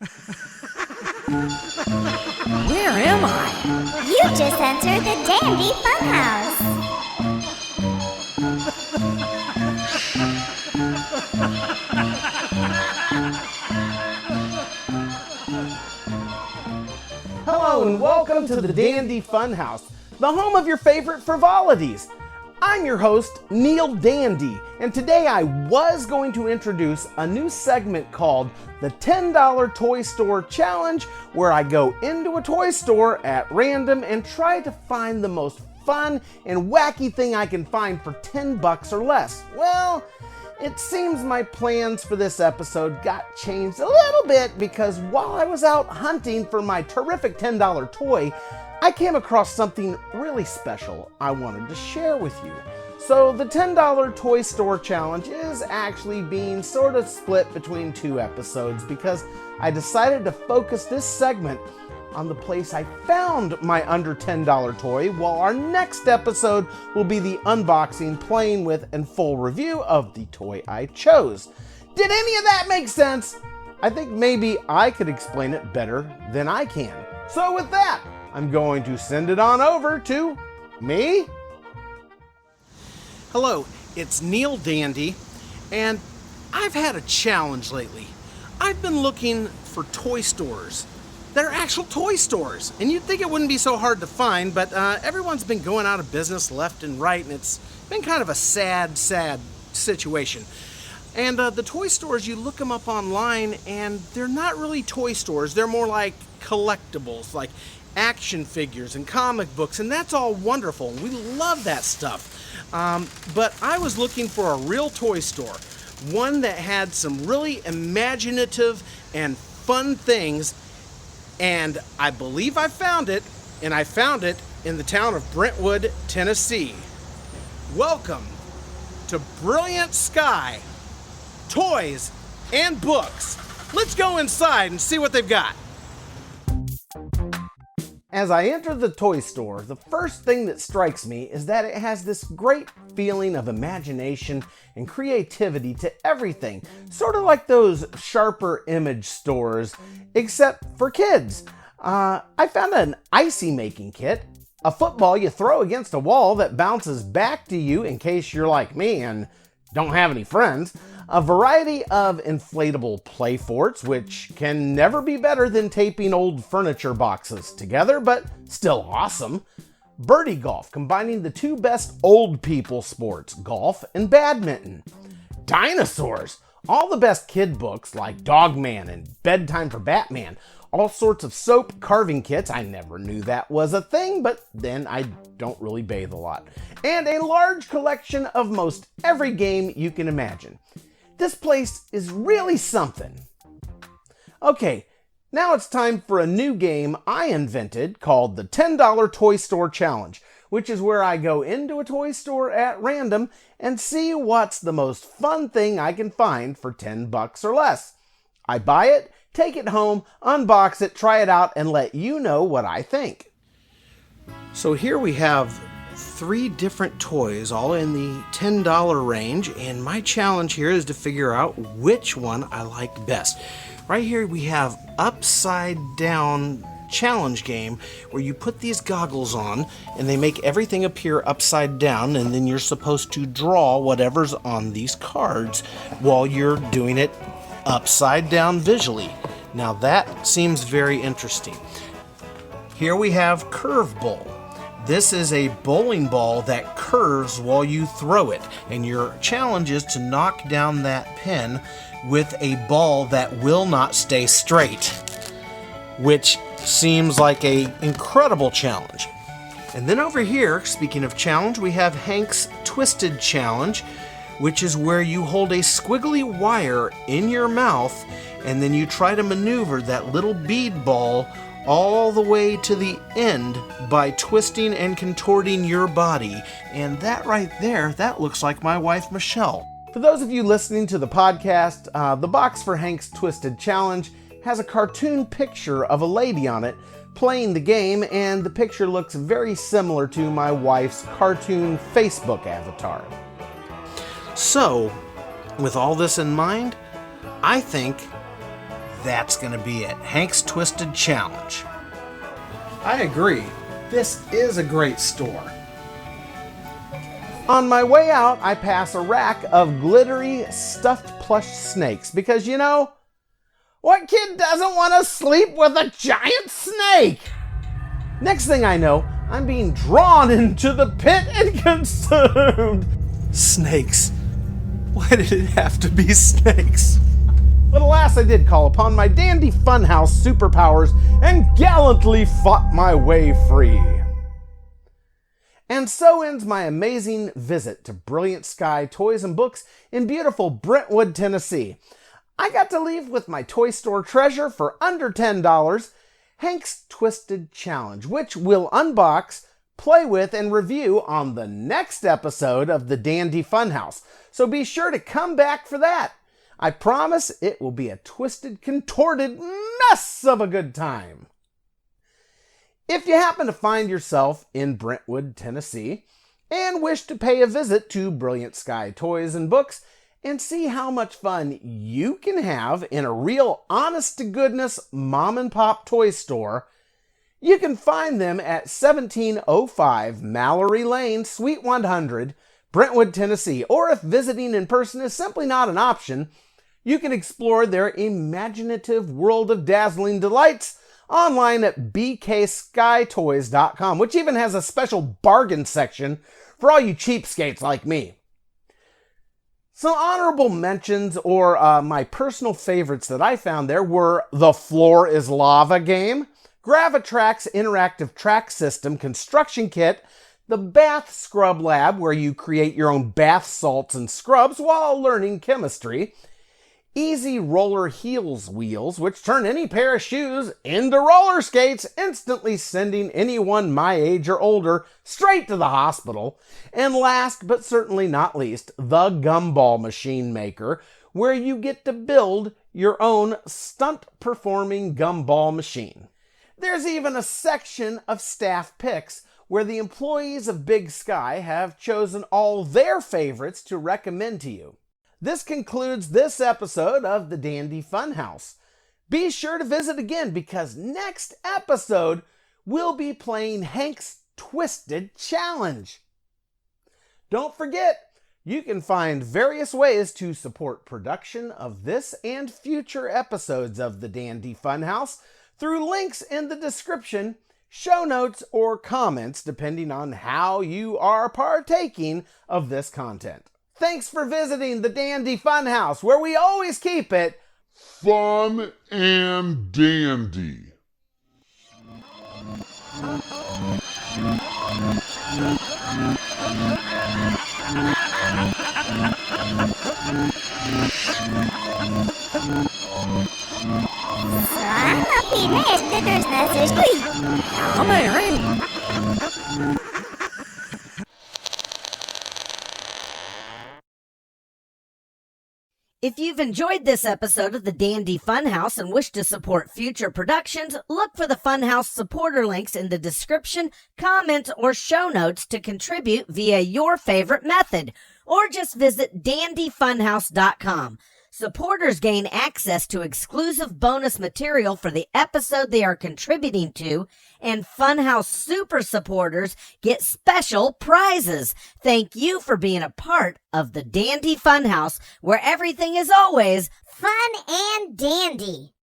Where am I? You just entered the Dandy Funhouse. Hello and welcome to the Dandy Funhouse, the home of your favorite frivolities. I'm your host, Neil Dandy, and today I was going to introduce a new segment called the $10 Toy Store Challenge, where I go into a toy store at random and try to find the most fun and wacky thing I can find for $10 or less. Well, it seems my plans for this episode got changed a little bit because while I was out hunting for my terrific $10 toy, I came across something really special I wanted to share with you. So the $10 Toy Store Challenge is actually being sort of split between two episodes because I decided to focus this segment on the place I found my under $10 toy, while our next episode will be the unboxing, playing with, and full review of the toy I chose. Did any of that make sense? I think maybe I could explain it better than I can. So with that, I'm going to send it on over to me. Hello, it's Neil Dandy, and I've had a challenge lately. I've been looking for toy stores. They're actual toy stores, and you'd think it wouldn't be so hard to find, but everyone's been going out of business left and right, and it's been kind of a sad situation. And the toy stores, you look them up online, and they're not really toy stores. They're more like collectibles, like action figures and comic books, and that's all wonderful. We love that stuff. But I was looking for a real toy store, one that had some really imaginative and fun things, and I believe I found it, and I found it in the town of Brentwood, Tennessee. Welcome to Brilliant Sky Toys and Books. Let's go inside and see what they've got. As I enter the toy store, the first thing that strikes me is that it has this great feeling of imagination and creativity to everything, sort of like those Sharper Image stores, except for kids. I found an icy making kit, a football you throw against a wall that bounces back to you in case you're like me and don't have any friends, a variety of inflatable play forts, which can never be better than taping old furniture boxes together, but still awesome. Birdie golf, combining the two best old people sports, golf and badminton. Dinosaurs, all the best kid books like Dog Man and Bedtime for Batman. All sorts of soap carving kits. I never knew that was a thing, but then I don't really bathe a lot. And a large collection of most every game you can imagine. This place is really something. Okay, now it's time for a new game I invented called the $10 Toy Store Challenge, which is where I go into a toy store at random and see what's the most fun thing I can find for $10 or less. I buy it, take it home, unbox it, try it out, and let you know what I think. So here we have 3 different toys, all in the $10 range, and my challenge here is to figure out which one I like best. Right here we have Upside Down Challenge Game, where you put these goggles on and they make everything appear upside down, and then you're supposed to draw whatever's on these cards while you're doing it upside down visually. Now that seems very interesting. Here we have Curve Bowl. This is a bowling ball that curves while you throw it, and your challenge is to knock down that pin with a ball that will not stay straight, which seems like an incredible challenge. And then over here, speaking of challenge, we have Hank's Twisted Challenge, which is where you hold a squiggly wire in your mouth and then you try to maneuver that little bead ball all the way to the end by twisting and contorting your body. And that right there, that looks like my wife Michelle. For those of you listening to the podcast, the box for Hank's Twisted Challenge has a cartoon picture of a lady on it playing the game, and the picture looks very similar to my wife's cartoon Facebook avatar. So, with all this in mind, I think that's going to be it. Hank's Twisted Challenge. I agree. This is a great store. On my way out, I pass a rack of glittery stuffed plush snakes because, you know, what kid doesn't want to sleep with a giant snake? Next thing I know, I'm being drawn into the pit and consumed. Snakes. Why did it have to be snakes? But alas, I did call upon my Dandy Funhouse superpowers and gallantly fought my way free. And so ends my amazing visit to Brilliant Sky Toys and Books in beautiful Brentwood, Tennessee. I got to leave with my toy store treasure for under $10, Hank's Twisted Challenge, which we'll unbox, play with, and review on the next episode of the Dandy Funhouse. So be sure to come back for that. I promise it will be a twisted, contorted mess of a good time. If you happen to find yourself in Brentwood, Tennessee, and wish to pay a visit to Brilliant Sky Toys and Books and see how much fun you can have in a real honest-to-goodness mom-and-pop toy store, you can find them at 1705 Mallory Lane, Suite 100, Brentwood, Tennessee. Or if visiting in person is simply not an option, you can explore their imaginative world of dazzling delights online at bkskytoys.com, which even has a special bargain section for all you cheapskates like me. Some honorable mentions, or my personal favorites that I found there, were the Floor is Lava game, Gravitrax Interactive Track System Construction Kit, the Bath Scrub Lab, where you create your own bath salts and scrubs while learning chemistry, Easy Roller Heels wheels, which turn any pair of shoes into roller skates, instantly sending anyone my age or older straight to the hospital. And last but certainly not least, the Gumball Machine Maker, where you get to build your own stunt-performing gumball machine. There's even a section of staff picks where the employees of Big Sky have chosen all their favorites to recommend to you. This concludes this episode of the Dandy Funhouse. Be sure to visit again because next episode we'll be playing Hank's Twisted Challenge. Don't forget, you can find various ways to support production of this and future episodes of the Dandy Funhouse through links in the description, show notes, or comments depending on how you are partaking of this content. Thanks for visiting the Dandy Funhouse, where we always keep it fun and dandy. If you've enjoyed this episode of the Dandy Funhouse and wish to support future productions, look for the Funhouse supporter links in the description, comments, or show notes to contribute via your favorite method, or just visit dandyfunhouse.com. Supporters gain access to exclusive bonus material for the episode they are contributing to, and Funhouse Super supporters get special prizes. Thank you for being a part of the Dandy Funhouse, where everything is always Fun and dandy.